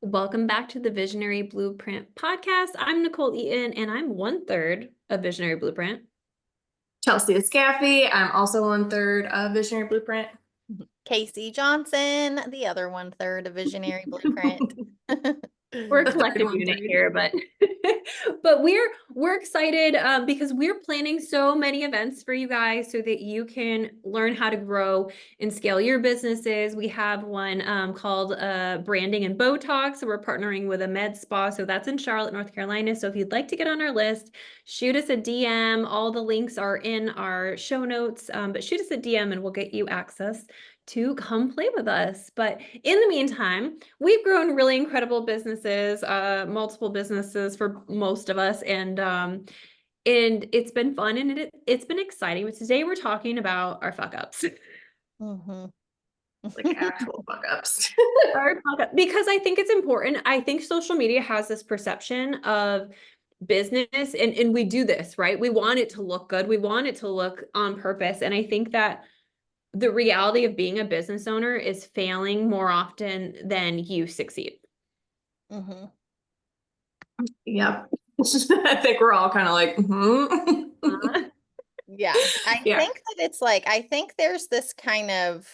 Welcome back to the Visionary Blueprint podcast. I'm Nichole Eaton, and I'm 1/3 of Visionary Blueprint. Chelsea is Kathy. I'm also 1/3 of Visionary Blueprint. Kacey Johnson, the other 1/3 of Visionary Blueprint. We're a The third collective one, unit third. here, but but we're excited because we're planning so many events for you guys so that you can learn how to grow and scale your businesses. We have one called Branding and Botox. So we're partnering with a med spa. So that's in Charlotte, North Carolina. So if you'd like to get on our list, shoot us a DM. All the links are in our show notes, but shoot us a DM and we'll get you access to come play with us. But in the meantime, we've grown really incredible businesses, multiple businesses for most of us, and it's been fun and it's been exciting. But today we're talking about our fuck ups. Like actual fuck ups. Because I think it's important. I think social media has this perception of business, and we do this, right? We want it to look good. We want it to look on purpose. And I think that the reality of being a business owner is failing more often than you succeed. Yep. I think we're all kind of like, Yeah. I think that it's like, I think there's this kind of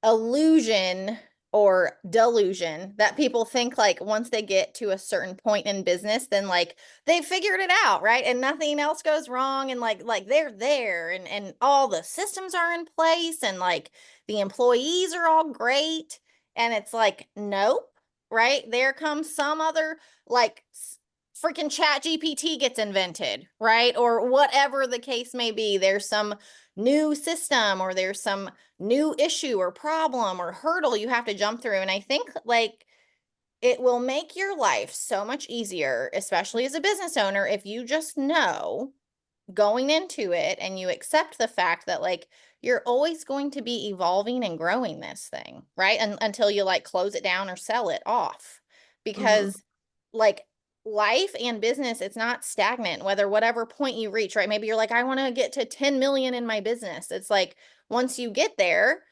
illusion or delusion that people think like once they get to a certain point in business, then like they figured it out, right? And nothing else goes wrong. And like they're there and all the systems are in place and like the employees are all great. And it's like, nope, right? There comes some other like freaking chat GPT gets invented, right? Or whatever the case may be. There's some new system or there's some new issue or problem or hurdle you have to jump through. And I think like it will make your life so much easier, especially as a business owner, if you just know going into it and you accept the fact that like you're always going to be evolving and growing this thing, right? And until you like close it down or sell it off. Because like life and business, it's not stagnant, whether whatever point you reach, right? Maybe you're like, I want to get to 10 million in my business. It's like once you get there,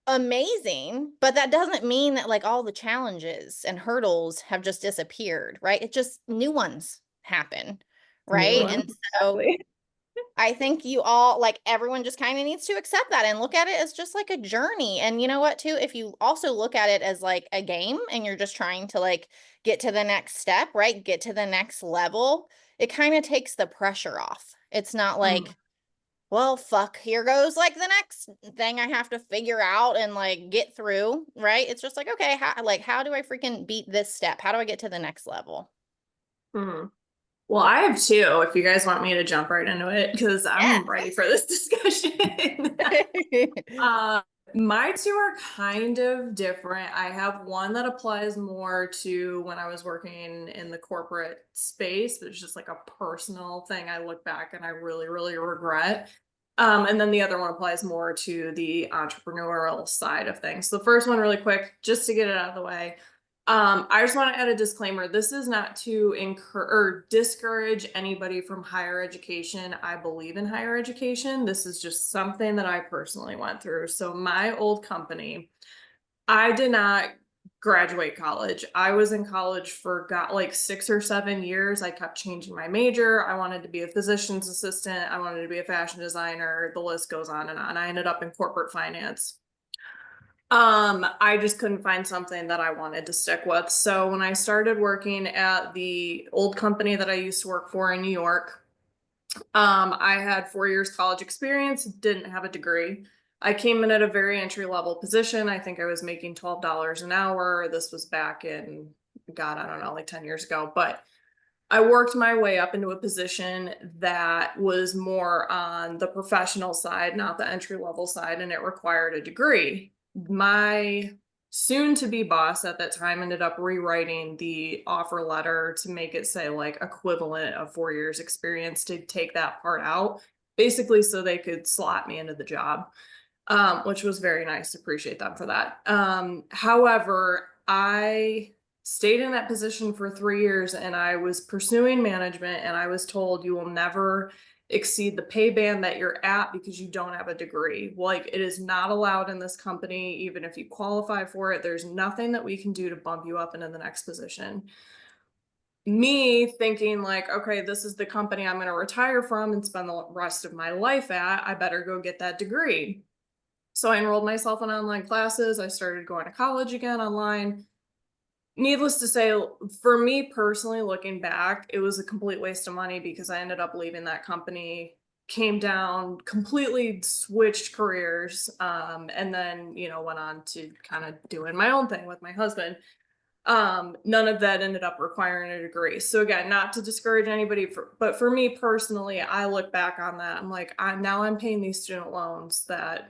amazing, but that doesn't mean that like all the challenges and hurdles have just disappeared, right? It just new ones happen, right? And so I think you all like everyone just kind of needs to accept that and look at it as just like a journey. And you know what, too? If you also look at it as like a game and you're just trying to like get to the next step, right? Get to the next level, it kind of takes the pressure off. It's not like, well, fuck, here goes like the next thing I have to figure out and like get through, right? It's just like, okay, how do I freaking beat this step? How do I get to the next level? Well, I have two, if you guys want me to jump right into it, because I'm ready for this discussion. My two are kind of different. I have one that applies more to when I was working in the corporate space, but it's just like a personal thing. I look back and I really, really regret. And then the other one applies more to the entrepreneurial side of things. So the first one, really quick, just to get it out of the way. I just want to add a disclaimer. This is not to encourage or discourage anybody from higher education. I believe in higher education. This is just something that I personally went through. So my old company, I did not graduate college. I was in college for like 6 or 7 years. I kept changing my major. I wanted to be a physician's assistant. I wanted to be a fashion designer. The list goes on and on. I ended up in corporate finance. I just couldn't find something that I wanted to stick with. So when I started working at the old company that I used to work for in New York, I had 4 years college experience, didn't have a degree. I came in at a very entry level position. I think I was making $12 an hour. This was back in, God, I don't know, like 10 years ago. But I worked my way up into a position that was more on the professional side, not the entry level side, and it required a degree. My soon to be boss at that time ended up rewriting the offer letter to make it say like equivalent of 4 years experience, to take that part out, basically so they could slot me into the job, which was very nice. Appreciate them for that. However, I stayed in that position for 3 years and I was pursuing management, and I was told you will never exceed the pay band that you're at because you don't have a degree. Like, it is not allowed in this company, even if you qualify for it. There's nothing that we can do to bump you up into the next position. Me thinking like, okay, this is the company I'm going to retire from and spend the rest of my life at, I better go get that degree. So I enrolled myself in online classes. I started going to college again online. Needless to say, for me personally, looking back, it was a complete waste of money because I ended up leaving that company, came down, completely switched careers, and then, you know, went on to kind of doing my own thing with my husband. None of that ended up requiring a degree. So again, not to discourage anybody, but for me personally, I look back on that. I'm like, I'm paying these student loans that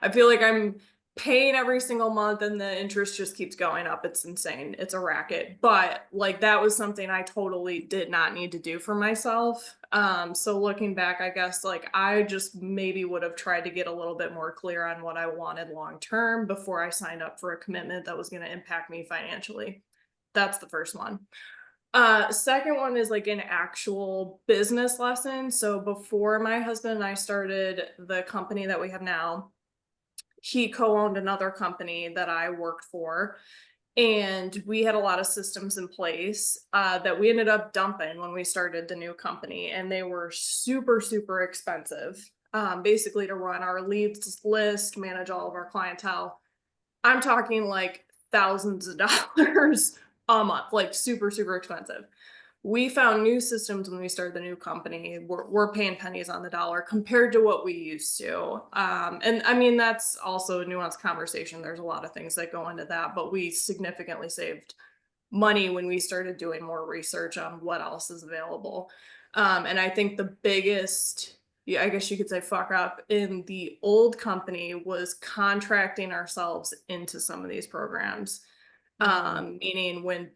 I feel like I'm paying every single month and the interest just keeps going up. It's insane. It's a racket. But like, that was something I totally did not need to do for myself. So looking back, I guess like I just maybe would have tried to get a little bit more clear on what I wanted long term before I signed up for a commitment that was going to impact me financially. That's the first one. Second one is like an actual business lesson. So before my husband and I started the company that we have now, he co-owned another company that I worked for. And we had a lot of systems in place that we ended up dumping when we started the new company. And they were super, super expensive, basically to run our leads list, manage all of our clientele. I'm talking like thousands of dollars a month, like super, super expensive. We found new systems when we started the new company. We're paying pennies on the dollar compared to what we used to. And I mean, that's also a nuanced conversation. There's a lot of things that go into that, but we significantly saved money when we started doing more research on what else is available. And I think the biggest, yeah, I guess you could say fuck up in the old company was contracting ourselves into some of these programs. Meaning when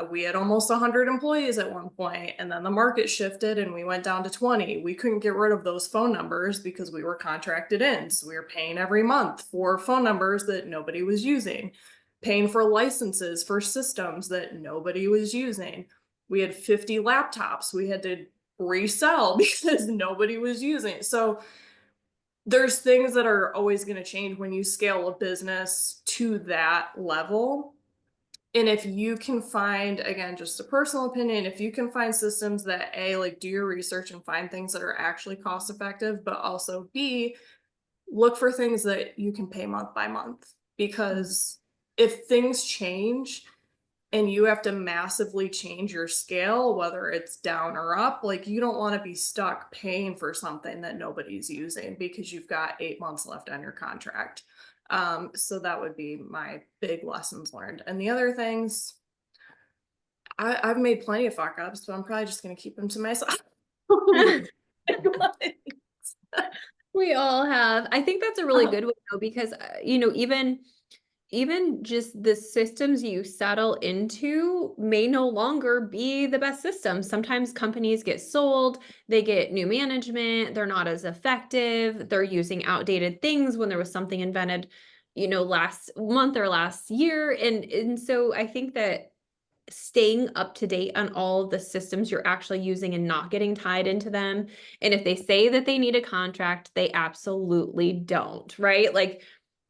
we had almost 100 employees at one point, and then the market shifted and we went down to 20. We couldn't get rid of those phone numbers because we were contracted in. So we were paying every month for phone numbers that nobody was using, paying for licenses for systems that nobody was using. We had 50 laptops we had to resell because nobody was using it. So there's things that are always going to change when you scale a business to that level. And if you can find, again, just a personal opinion, if you can find systems that A, like do your research and find things that are actually cost effective, but also B, look for things that you can pay month by month. Because if things change and you have to massively change your scale, whether it's down or up, like you don't want to be stuck paying for something that nobody's using because you've got 8 months left on your contract. So that would be my big lessons learned. And the other things, I've made plenty of fuck ups, but I'm probably just going to keep them to myself. We all have. I think that's a really good one though, because you know, even just the systems you settle into may no longer be the best systems. Sometimes companies get sold, they get new management, they're not as effective, they're using outdated things when there was something invented, you know, last month or last year. And so I think that staying up to date on all of the systems you're actually using and not getting tied into them. And if they say that they need a contract, they absolutely don't, right? Like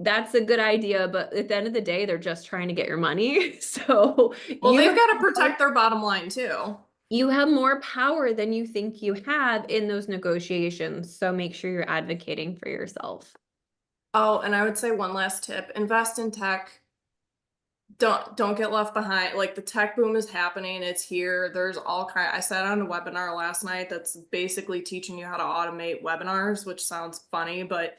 that's a good idea, but at the end of the day, they're just trying to get your money. So Well, they've got to protect their bottom line too. You have more power than you think you have in those negotiations. So make sure you're advocating for yourself. Oh, and I would say one last tip, invest in tech. Don't get left behind. Like the tech boom is happening. It's here. There's all kind. I sat on a webinar last night that's basically teaching you how to automate webinars, which sounds funny, but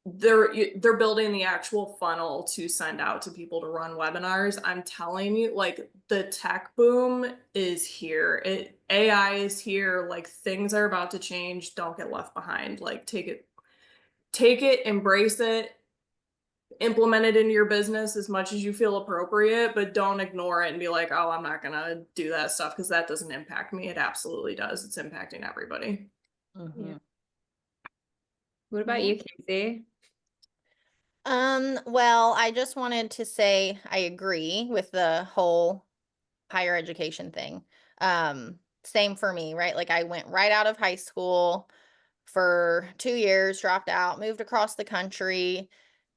they're building the actual funnel to send out to people to run webinars. I'm telling you, like the tech boom is here. AI is here. Like things are about to change. Don't get left behind. Like take it, embrace it, implement it into your business as much as you feel appropriate, but don't ignore it and be like, oh, I'm not gonna do that stuff because that doesn't impact me. It absolutely does. It's impacting everybody. Yeah. What about you, Kacey? Well, I just wanted to say I agree with the whole higher education thing. same for me, right? Like I went right out of high school for 2 years, dropped out, moved across the country,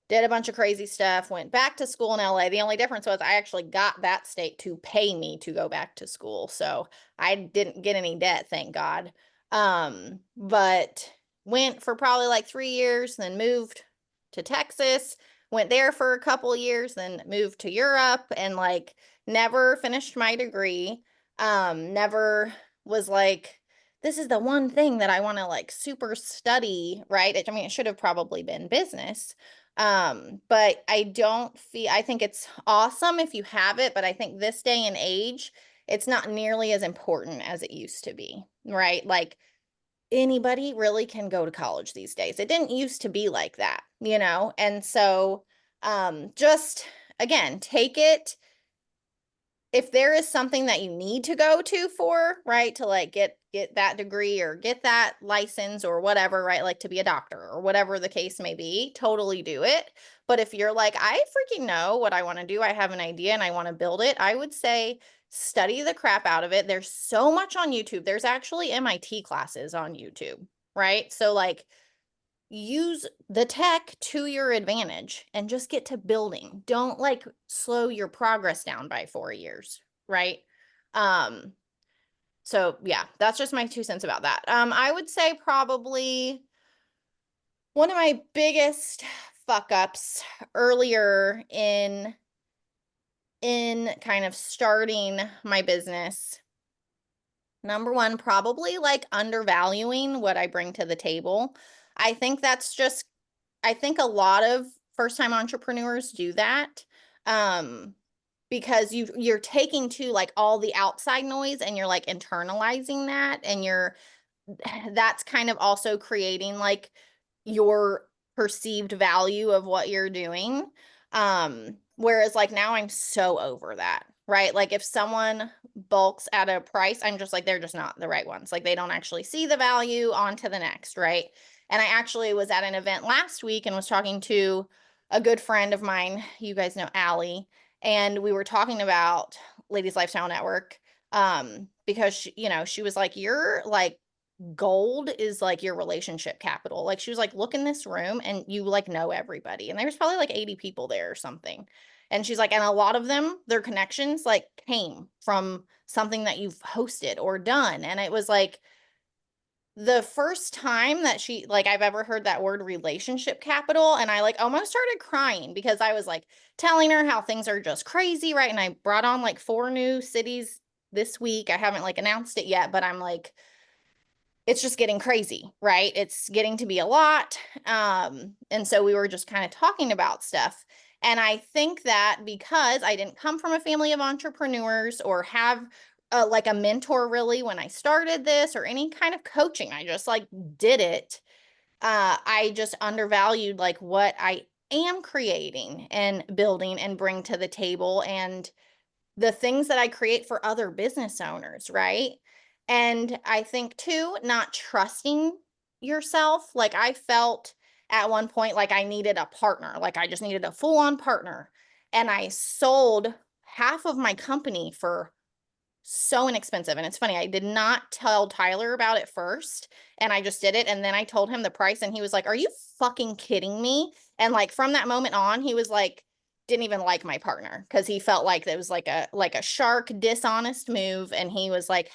did a bunch of crazy stuff, went back to school in LA. The only difference was I actually got that state to pay me to go back to school. So I didn't get any debt, thank God. But went for probably like 3 years, then moved to Texas, went there for a couple years, then moved to Europe and like never finished my degree. Never was like, this is the one thing that I want to like super study, right? I mean, it should have probably been business. But I think it's awesome if you have it, but I think this day and age, it's not nearly as important as it used to be, right? Like anybody really can go to college these days. It didn't used to be like that, you know? And so, just again, take it if there is something that you need to go to for, right, to like get that degree or get that license or whatever, right, like to be a doctor or whatever the case may be, totally do it. But if you're like, I freaking know what I want to do, I have an idea and I want to build it, I would say study the crap out of it. There's so much on YouTube. There's actually MIT classes on YouTube, right? So like use the tech to your advantage and just get to building. Don't like slow your progress down by 4 years, right? So yeah, that's just my 2 cents about that. I would say probably one of my biggest fuck ups earlier in kind of starting my business. Number one, probably like undervaluing what I bring to the table. I think that's just I think a lot of first-time entrepreneurs do that. Because you're taking to like all the outside noise and you're like internalizing that and that's kind of also creating like your perceived value of what you're doing. Whereas like now I'm so over that, right? Like if someone bulks at a price, I'm just like, they're just not the right ones. Like they don't actually see the value, on to the next, right? And I actually was at an event last week and was talking to a good friend of mine. You guys know Allie. And we were talking about Ladies Lifestyle Network. Because she was like, you're like gold is like your relationship capital. Like she was like, look in this room and you like know everybody. And there was probably like 80 people there or something. And she's like, and a lot of them, their connections like came from something that you've hosted or done. And it was like the first time that I've ever heard that word relationship capital. And I like almost started crying because I was like telling her how things are just crazy, right? And I brought on like 4 new cities this week. I haven't like announced it yet, but I'm like, it's just getting crazy, right? It's getting to be a lot. And so we were just kind of talking about stuff. And I think that because I didn't come from a family of entrepreneurs or have like a mentor really when I started this or any kind of coaching, I just like did it. I just undervalued like what I am creating and building and bring to the table and the things that I create for other business owners, right? And I think too, not trusting yourself. Like I felt at one point like I needed a partner, like I just needed a full-on partner. And I sold half of my company for so inexpensive. And it's funny, I did not tell Tyler about it first, and I just did it. And then I told him the price, and he was like, are you fucking kidding me? And like from that moment on, he was like, didn't even like my partner because he felt like it was like a shark dishonest move. And he was like,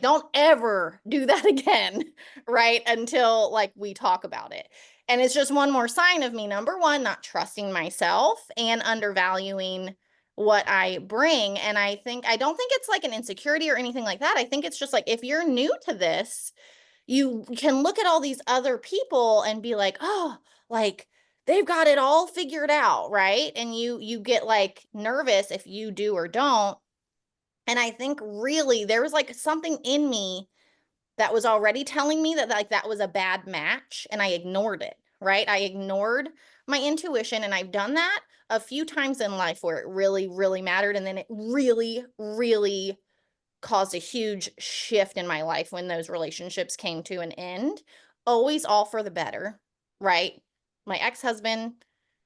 don't ever do that again, right? Until like we talk about it. And it's just one more sign of me, number one, not trusting myself and undervaluing what I bring. And I don't think it's like an insecurity or anything like that. I think it's just like, if you're new to this, you can look at all these other people and be like, oh, like they've got it all figured out, right? And you get like nervous if you do or don't. And I think really there was like something in me that was already telling me that like that was a bad match, and I ignored it, right? I ignored my intuition, and I've done that a few times in life where it really, really mattered. And then it really, really caused a huge shift in my life when those relationships came to an end. Always all for the better, right? My ex-husband,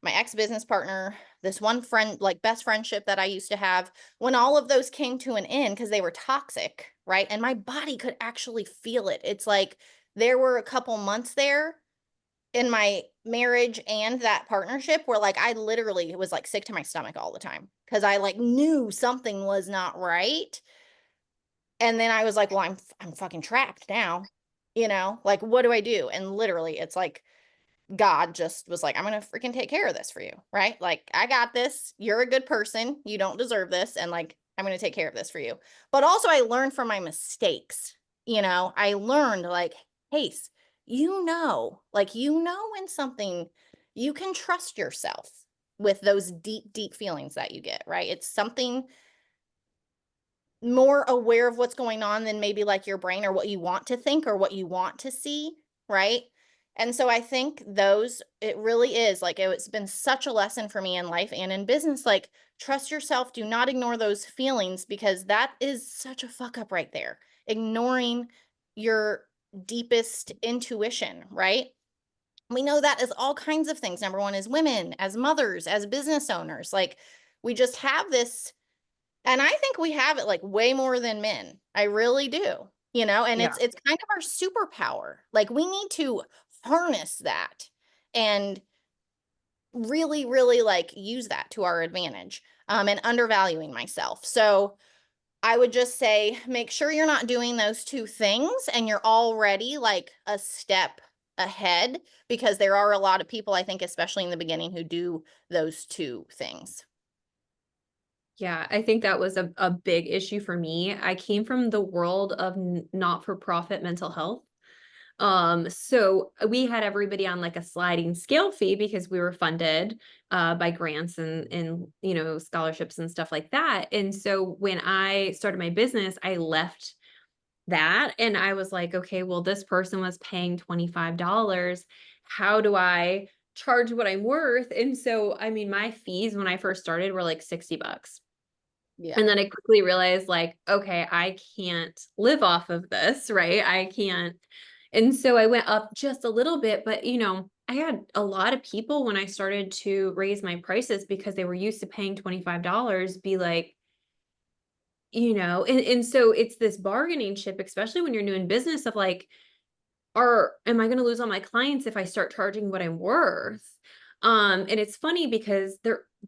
my ex-business partner, this one friend, like best friendship that I used to have, when all of those came to an end because they were toxic, right? And my body could actually feel it. It's like there were a couple months there in my marriage and that partnership where like I literally was like sick to my stomach all the time because I like knew something was not right. And then I was like, well, I'm fucking trapped now. Like what do I do? And literally it's like God just was like, I'm going to freaking take care of this for you, right? Like, I got this. You're a good person. You don't deserve this. And like, I'm going to take care of this for you. But also, I learned from my mistakes. I learned like, hey, like, when something, you can trust yourself with those deep, deep feelings that you get, right? It's something more aware of what's going on than maybe like your brain or what you want to think or what you want to see, right? And so I think it really is like it's been such a lesson for me in life and in business. Like, trust yourself. Do not ignore those feelings because that is such a fuck up right there. Ignoring your deepest intuition, right? We know that as all kinds of things. Number one, as women, as mothers, as business owners, like we just have this, and I think we have it like way more than men. I really do. And Yeah. it's kind of our superpower. Like we need to harness that and really, really like use that to our advantage. And undervaluing myself. So I would just say make sure you're not doing those two things and you're already like a step ahead because there are a lot of people, I think, especially in the beginning, who do those two things. Yeah, I think that was a big issue for me. I came from the world of not-for-profit mental health. So we had everybody on like a sliding scale fee because we were funded by grants and scholarships and stuff like that. And so when I started my business, I left that and I was like, okay, well, this person was paying $25. How do I charge what I'm worth? And so, I mean, my fees when I first started were like $60. Yeah. And then I quickly realized like, okay, I can't live off of this, right? I can't. And so I went up just a little bit, but I had a lot of people when I started to raise my prices because they were used to paying $25 be like, and so it's this bargaining chip, especially when you're new in business of like, am I going to lose all my clients if I start charging what I'm worth? And it's funny because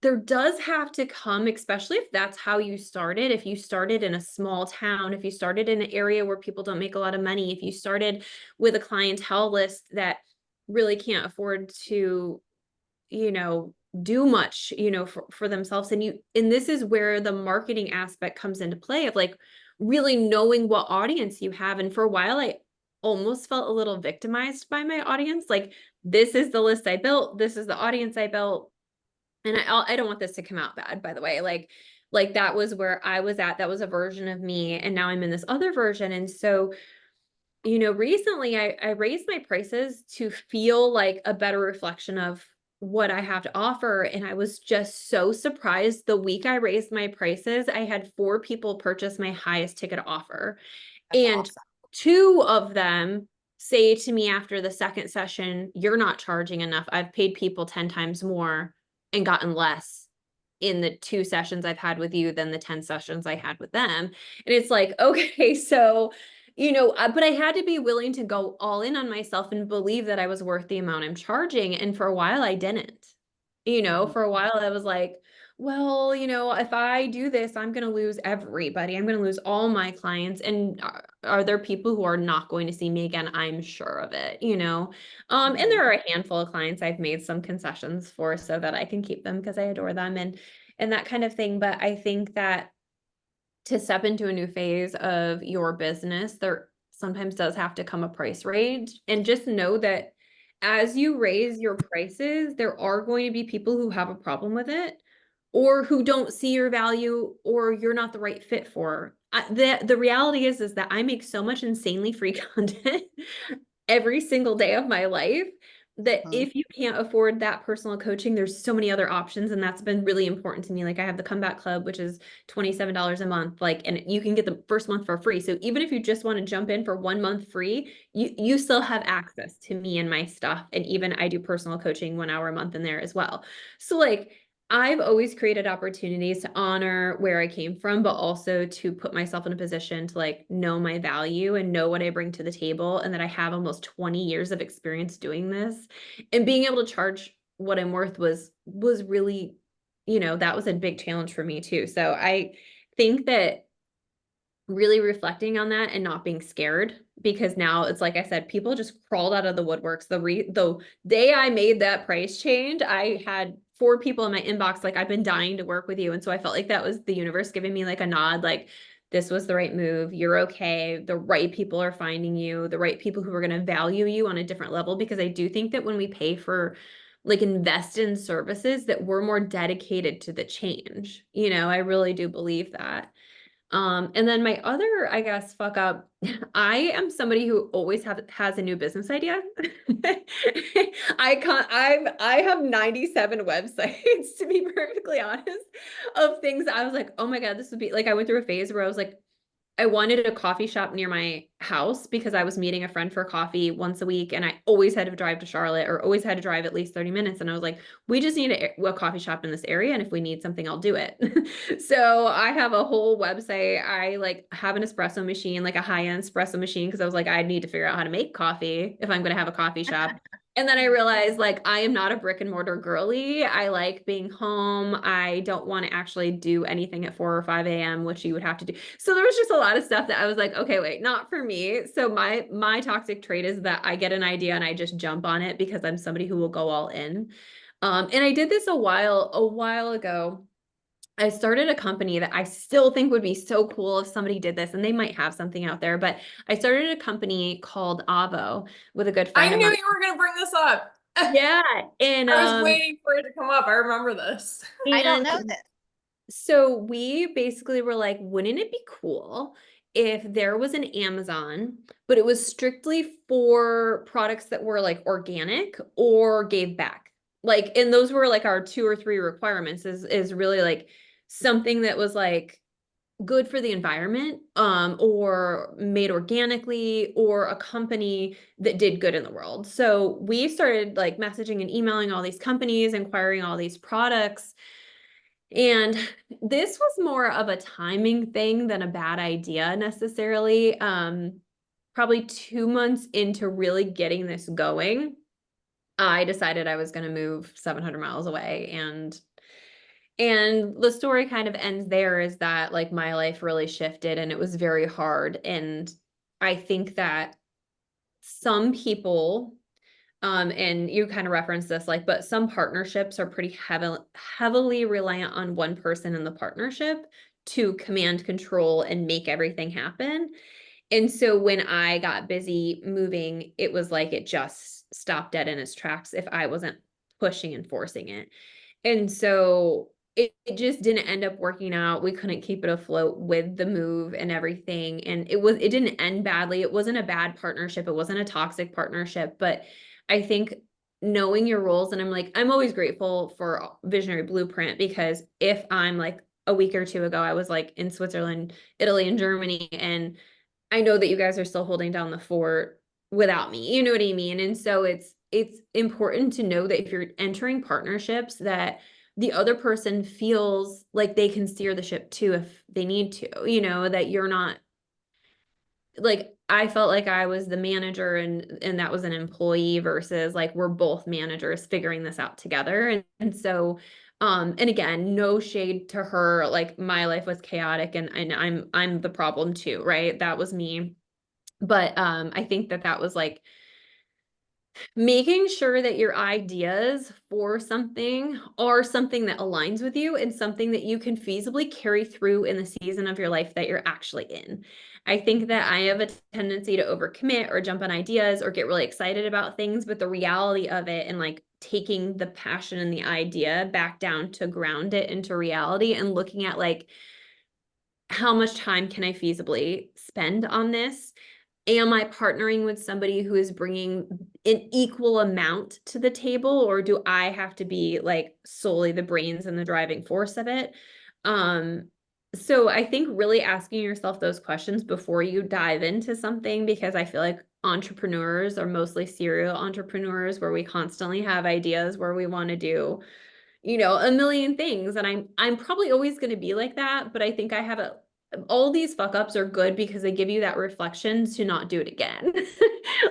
there does have to come, especially if that's how you started. If you started in a small town, if you started in an area where people don't make a lot of money, if you started with a clientele list that really can't afford to, do much, for themselves. And this is where the marketing aspect comes into play of like really knowing what audience you have. And for a while, I almost felt a little victimized by my audience. Like, this is the list I built. This is the audience I built. And I don't want this to come out bad, by the way. Like that was where I was at. That was a version of me. And now I'm in this other version. And so, recently I raised my prices to feel like a better reflection of what I have to offer. And I was just so surprised the week I raised my prices, I had 4 people purchase my highest ticket offer. That's And awesome. 2 of them say to me after the second session, you're not charging enough. I've paid people 10 times more and gotten less in the 2 sessions I've had with you than the 10 sessions I had with them. And it's like, okay, so, but I had to be willing to go all in on myself and believe that I was worth the amount I'm charging. And for a while I didn't, Mhm. for a while I was like, well, if I do this, I'm going to lose everybody. I'm going to lose all my clients. And are there people who are not going to see me again? I'm sure of it. And Mhm. there are a handful of clients I've made some concessions for so that I can keep them because I adore them and that kind of thing. But I think that to step into a new phase of your business, there sometimes does have to come a price range. And just know that as you raise your prices, there are going to be people who have a problem with it or who don't see your value or you're not the right fit for. The reality is that I make so much insanely free content every single day of my life that Mhm. if you can't afford that personal coaching, there's so many other options. And that's been really important to me. Like I have the Comeback Club, which is $27 a month, like, and you can get the first month for free. So even if you just want to jump in for 1 month free, you still have access to me and my stuff. And even I do personal coaching 1 hour a month in there as well. So like, I've always created opportunities to honor where I came from, but also to put myself in a position to like know my value and know what I bring to the table, and that I have almost 20 years of experience doing this, and being able to charge what I'm worth was really, that was a big challenge for me too. So I think that really reflecting on that and not being scared, because now it's like I said, people just crawled out of the woodworks. The day I made that price change, I had 4 people in my inbox like, I've been dying to work with you. And so I felt like that was the universe giving me like a nod, like this was the right move. You're okay. The right people are finding you, the right people who are going to value you on a different level. Because I do think that when we pay for, like, invest in services, that we're more dedicated to the change. I really do believe that. And then my other, I guess, fuck up, I am somebody who always has a new business idea. I have 97 websites, to be perfectly honest, of things I was like, oh my God, this would be like, I went through a phase where I was like, I wanted a coffee shop near my house because I was meeting a friend for coffee once a week, and I always had to drive to Charlotte, or always had to drive at least 30 minutes. And I was like, we just need a coffee shop in this area. And if we need something, I'll do it. So I have a whole website. I like have an espresso machine, like a high-end espresso machine, because I was like, I need to figure out how to make coffee if I'm going to have a coffee shop. And then I realized, like, I am not a brick and mortar girly. I like being home. I don't want to actually do anything at 4 or 5 a.m., which you would have to do. So there was just a lot of stuff that I was like, okay, wait, not for me. So my toxic trait is that I get an idea and I just jump on it because I'm somebody who will go all in. And I did this a while ago. I started a company that I still think would be so cool if somebody did this, and they might have something out there, but I started a company called Avo with a good I friend of knew mine. you were gonna bring this up. Yeah. And I was waiting for it to come up. I remember this. I don't and know this. so we basically were like, wouldn't it be cool if there was an Amazon, but it was strictly for products that were like organic or gave back? Like, and those were like our 2 or 3 requirements, is really like something that was like good for the environment, or made organically, or a company that did good in the world. So we started like messaging and emailing all these companies, inquiring all these products. And this was more of a timing thing than a bad idea necessarily. Probably 2 months into really getting this going, I decided I was going to move 700 miles away. And the story kind of ends there, is that like my life really shifted and it was very hard. And I think that some people, and you kind of referenced this, like, but some partnerships are pretty heavily reliant on one person in the partnership to command control and make everything happen. And so when I got busy moving, it was like it just stopped dead in its tracks if I wasn't pushing and forcing it. And so it just didn't end up working out. We couldn't keep it afloat with the move and everything. And it didn't end badly. It wasn't a bad partnership. It wasn't a toxic partnership. But I think knowing your roles, and I'm always grateful for Visionary Blueprint, because if I'm like a week or two ago, I was like in Switzerland, Italy, and Germany, and I know that you guys are still holding down the fort without me. You know what I mean? And so it's important to know that if you're entering partnerships, that the other person feels like they can steer the ship too if they need to, that you're not like, I felt like I was the manager and that was an employee, versus like we're both managers figuring this out together. And so and again, no shade to her, like my life was chaotic, and I'm the problem too, right? That was me. But I think that was like making sure that your ideas for something are something that aligns with you and something that you can feasibly carry through in the season of your life that you're actually in. I think that I have a tendency to overcommit or jump on ideas or get really excited about things, but the reality of it, and like taking the passion and the idea back down to ground it into reality, and looking at like, how much time can I feasibly spend on this? Am I partnering with somebody who is bringing an equal amount to the table, or do I have to be like solely the brains and the driving force of it? So I think really asking yourself those questions before you dive into something, because I feel like entrepreneurs are mostly serial entrepreneurs, where we constantly have ideas where we want to do a million things. And I'm probably always going to be like that, but I think I have all these fuck ups are good because they give you that reflection to not do it again.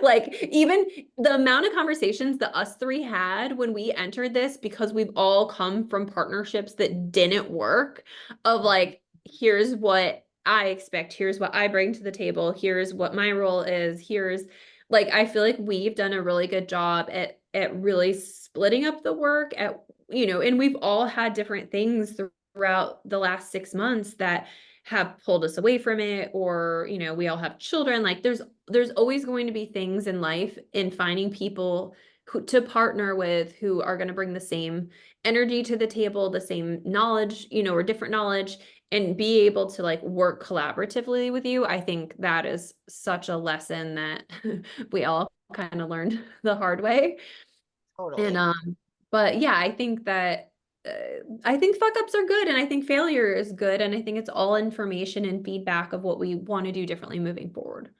Like even the amount of conversations that us three had when we entered this, because we've all come from partnerships that didn't work, of like, here's what I expect, here's what I bring to the table, here's what my role is, here's like, I feel like we've done a really good job at really splitting up the work and we've all had different things throughout the last 6 months that have pulled us away from it, or we all have children. Like there's always going to be things in life, in finding people to partner with who are going to bring the same energy to the table, the same knowledge, or different knowledge, and be able to like work collaboratively with you. I think that is such a lesson that we all kind of learned the hard way. And Totally. but yeah, I think that I think fuck ups are good, and I think failure is good, and I think it's all information and feedback of what we want to do differently moving forward.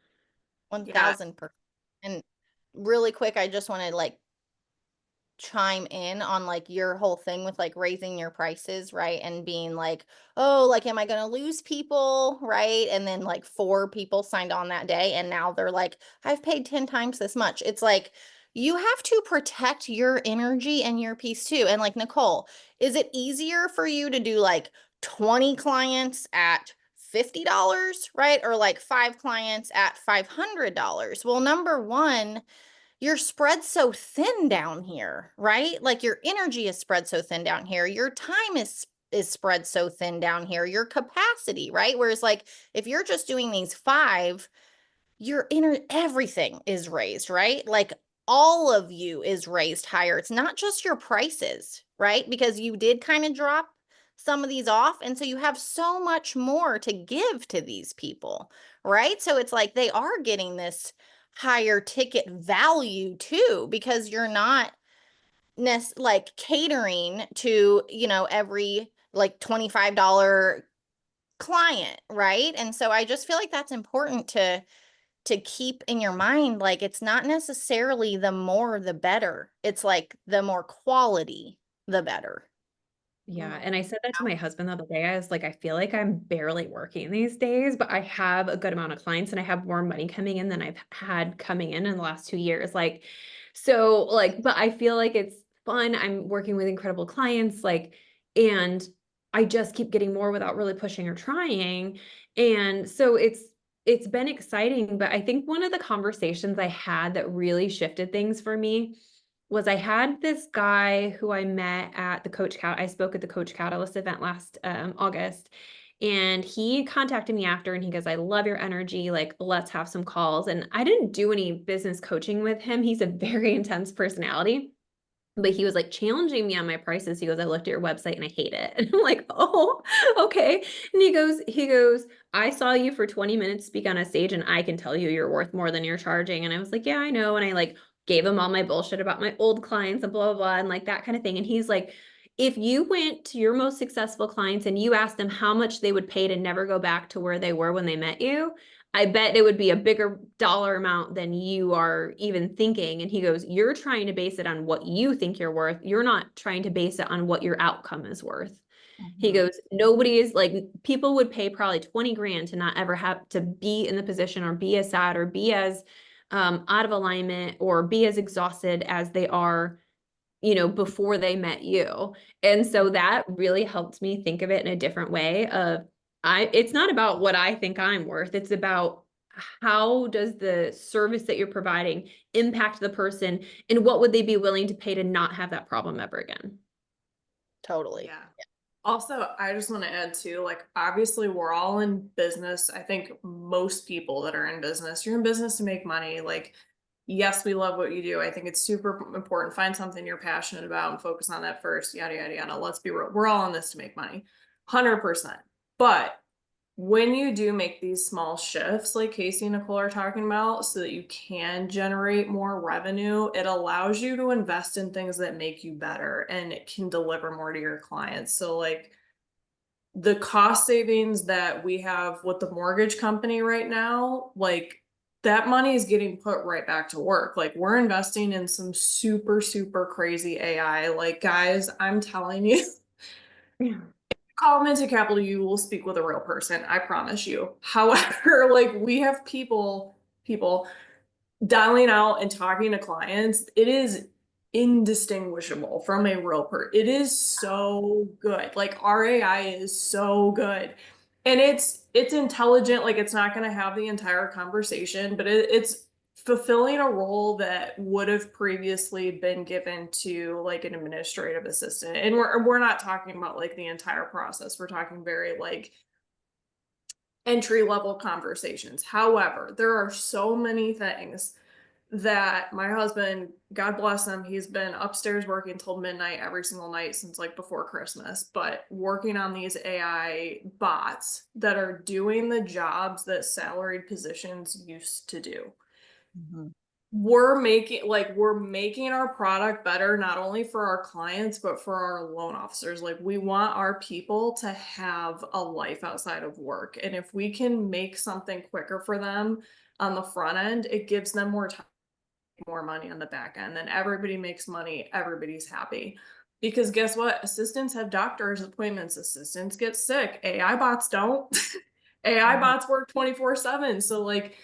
1000%. And really quick, I just want to like chime in on like your whole thing with like raising your prices, right? And being like, oh, like, am I going to lose people? Right. And then like 4 people signed on that day. And now they're like, I've paid 10 times this much. It's like, you have to protect your energy and your peace too. And like, Nichole, is it easier for you to do like 20 clients at $50, right? Or like 5 clients at $500? Well, number one, you're spread so thin down here, right? Like your energy is spread so thin down here. Your time is spread so thin down here. Your capacity, right? Whereas like if you're just doing these 5, your inner everything is raised, right? Like all of you is raised higher. It's not just your prices, right? Because you did kind of drop some of these off. And so you have so much more to give to these people, right? So it's like they are getting this higher ticket value too, because you're not like catering to, every like $25 client, right? And so I just feel like that's important to keep in your mind. Like it's not necessarily the more the better. It's like the more quality, the better. Yeah. And I said that to my husband the other day. I was like, I feel like I'm barely working these days, but I have a good amount of clients and I have more money coming in than I've had coming in the last 2 years. Like, so like, but I feel like it's fun. I'm working with incredible clients, like, and I just keep getting more without really pushing or trying. And so it's been exciting, but I think one of the conversations I had that really shifted things for me was I had this guy who I met at the I spoke at the Coach Catalyst event last August. And he contacted me after and he goes, I love your energy. Like, let's have some calls. And I didn't do any business coaching with him. He's a very intense personality. But he was like challenging me on my prices. He goes, I looked at your website and I hate it. And I'm like, oh, okay. And he goes, I saw you for 20 minutes speak on a stage and I can tell you you're worth more than you're charging. And I was like, yeah, I know. And I like gave him all my bullshit about my old clients and blah, blah, blah, and like that kind of thing. And he's like, if you went to your most successful clients and you asked them how much they would pay to never go back to where they were when they met you, I bet it would be a bigger dollar amount than you are even thinking. And he goes, you're trying to base it on what you think you're worth. You're not trying to base it on what your outcome is worth. He goes, nobody is like, people would pay probably 20 grand to not ever have to be in the position or be as sad or be as out of alignment or be as exhausted as they are, before they met you. And so that really helped me think of it in a different way of, it's not about what I think I'm worth. It's about how does the service that you're providing impact the person and what would they be willing to pay to not have that problem ever again? Totally. Yeah. Also, I just want to add too, like, obviously we're all in business. I think most people that are in business, you're in business to make money. Like, yes, we love what you do. I think it's super important. Find something you're passionate about and focus on that first, yada, yada, yada. Let's be real. We're all in this to make money, 100%. But when you do make these small shifts, like Kacey and Nichole are talking about, so that you can generate more revenue, it allows you to invest in things that make you better and it can deliver more to your clients. So like the cost savings that we have with the mortgage company right now, like that money is getting put right back to work. Like we're investing in some super, super crazy AI. Like guys, I'm telling you, call them into capital, you will speak with a real person. I promise you. However, like we have people dialing out and talking to clients. It is indistinguishable from a real person. It is so good. Like our AI is so good. And it's intelligent, like it's not going to have the entire conversation, but it's fulfilling a role that would have previously been given to like an administrative assistant. And we're not talking about like the entire process. We're talking very like entry level conversations. However, there are so many things that my husband, God bless him, he's been upstairs working till midnight every single night since like before Christmas, but working on these AI bots that are doing the jobs that salaried positions used to do. We're making our product better, not only for our clients, but for our loan officers. Like we want our people to have a life outside of work. And if we can make something quicker for them on the front end, it gives them more time, more money on the back end. Then everybody makes money, everybody's happy. Because guess what? Assistants have doctor's appointments, assistants get sick. AI bots don't. AI bots work 24/7. So like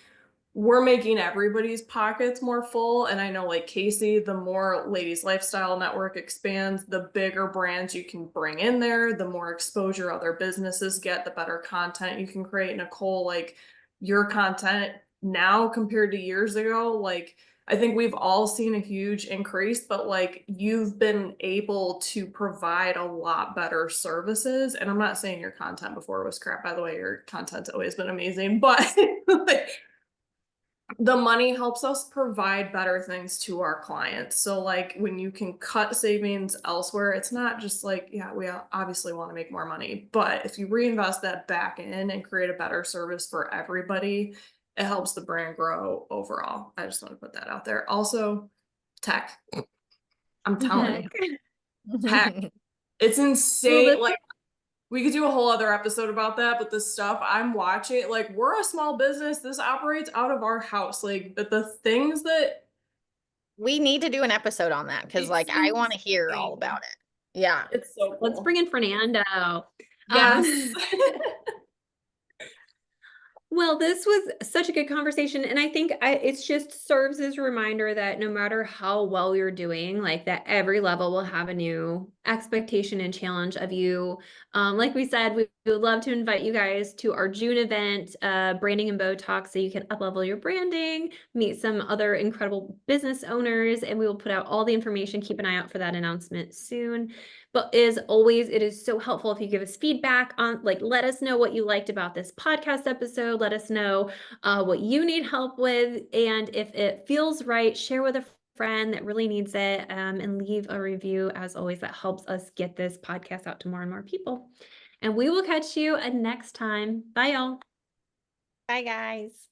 we're making everybody's pockets more full. And I know like Kacey, the more Ladies Lifestyle Network expands, the bigger brands you can bring in there, the more exposure other businesses get, the better content you can create. Nichole, like your content now compared to years ago, like I think we've all seen a huge increase, but like you've been able to provide a lot better services. And I'm not saying your content before was crap, by the way, your content's always been amazing, but like the money helps us provide better things to our clients. So like when you can cut savings elsewhere, it's not just like, yeah, we obviously want to make more money, but if you reinvest that back in and create a better service for everybody, it helps the brand grow overall. I just want to put that out there. Also, tech. I'm telling you, tech. It's insane. Well, Like we could do a whole other episode about that, but the stuff I'm watching, like we're a small business. This operates out of our house. Like, but the things that We need to do an episode on that because like I want to hear all insane. about it. Yeah. It's so cool. let's bring in Fernando. Yes. Well, this was such a good conversation. And I think it just serves as a reminder that no matter how well you're doing, like that every level will have a new expectation and challenge of you. Like we said, we would love to invite you guys to our June event, Branding and Botox, so you can uplevel your branding, meet some other incredible business owners, and we will put out all the information. Keep an eye out for that announcement soon. But as always, it is so helpful if you give us feedback on, like, let us know what you liked about this podcast episode. Let us know what you need help with. And if it feels right, share with a friend that really needs it, and leave a review. As always, that helps us get this podcast out to more and more people. And we will catch you next time. Bye, y'all. Bye, guys.